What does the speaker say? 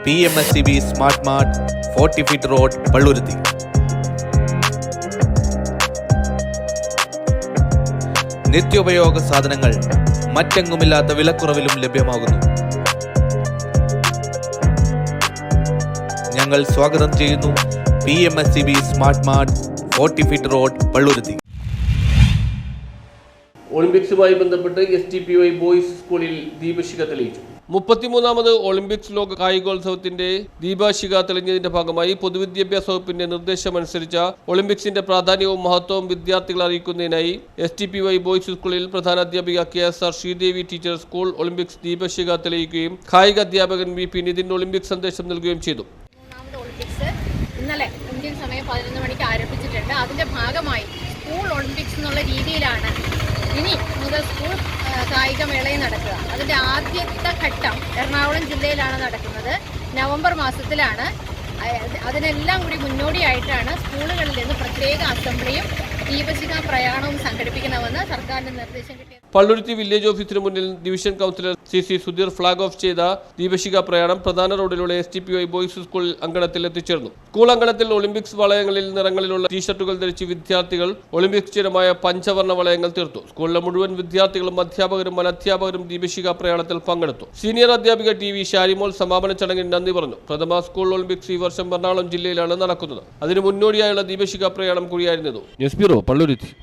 PMSCB Smart Mart 40 feet road Palluruthy. നിത്യോപയോഗ സാധനങ്ങൾ മറ്റെങ്ങുമില്ലാത്ത വിലക്കുറവിലും ലഭ്യമാകുന്നു. ഞങ്ങൾ സ്വാഗതം ചെയ്യുന്നു PMSCB Smart Mart 40 feet road Palluruthy. ഒളിമ്പിക്സുമായി ബന്ധപ്പെട്ട് STPY ബോയ്സ് സ്കൂളിൽ ദീപശിഖ തെളിയിച്ചു. 33ാമത് ഒളിമ്പിക്സ് ലോക കായികോത്സവത്തിന്റെ ദീപശിഖ തെളിഞ്ഞതിന്റെ ഭാഗമായി പൊതുവിദ്യാഭ്യാസ വകുപ്പിന്റെ നിർദ്ദേശമനുസരിച്ച ഒളിമ്പിക്സിന്റെ പ്രാധാന്യവും മഹത്വവും വിദ്യാർത്ഥികളെ അറിയിക്കുന്നതിനായി STPY ബോയ്സ് സ്കൂളിൽ പ്രധാനാധ്യാപിക KSR Sreedevi teacher school Olympics ദീപശിഖ തെളിയിക്കുകയും കായിക അധ്യാപകൻ VP നിതിൻ ഒളിമ്പിക്സ് സന്ദേശം നൽകുകയും ചെയ്തു. ഇന്നലെ ഇന്ത്യൻ സമയം 11 മണിക്ക് ആരംഭിച്ചിട്ടുണ്ട്. അതിന്റെ ഭാഗമായി സ്കൂൾ ഒളിമ്പിക്സ് എന്നുള്ള രീതിയിലാണ് ഇനി മുതൽ സ്കൂൾ കായികമേളയിൽ നടക്കുക. അതിൻ്റെ ആദ്യത്തെ ഘട്ടം എറണാകുളം ജില്ലയിലാണ് നടക്കുന്നത്. നവംബർ മാസത്തിലാണ്. അതിനെല്ലാം കൂടി മുന്നോടിയായിട്ടാണ് സ്കൂളുകളിൽ നിന്ന് പ്രത്യേക അസംബ്ലിയും ദീപശിഖ പ്രയാണവും സംഘടിപ്പിക്കണമെന്ന് സർക്കാരിന്റെ നിർദ്ദേശം കിട്ടിയത്. പള്ളുരുത്തി വില്ലേജ് ഓഫീസിന് മുന്നിൽ division councillor CC Sudheer flag off ചെയ്ത ദീപശിഖ പ്രയാണം പ്രധാന റോഡിലുള്ള STPY ബോയ്സ് സ്കൂൾ അങ്കണത്തിൽ എത്തിച്ചേർന്നു. സ്കൂൾ അങ്കണത്തിൽ ഒളിമ്പിക്സ് വളയങ്ങളിൽ നിറങ്ങളിലുള്ള ടീഷർട്ടുകൾ ധരിച്ച് വിദ്യാർത്ഥികൾ ഒളിമ്പിക്സ് ചിഹ്നമായ പഞ്ചവർണ്ണ വളയങ്ങൾ തീർത്തു. സ്കൂളിലെ മുഴുവൻ വിദ്യാർത്ഥികളും അധ്യാപകരും അനധ്യാപകരും ദീപശിഖ പ്രയാണത്തിൽ പങ്കെടുത്തു. സീനിയർ അധ്യാപിക TV ഷാരിമോൾ സമാപന ചടങ്ങിൽ നന്ദി പറഞ്ഞു. പ്രഥമ സ്കൂൾ ഒളിമ്പിക്സ് ഈ വർഷം എറണാകുളം ജില്ലയിലാണ് നടക്കുന്നത്. അതിന് മുന്നോടിയായുള്ള ദീപശിഖ പ്രയാണം കൂടിയായിരുന്നു. News bureau Palluruthy.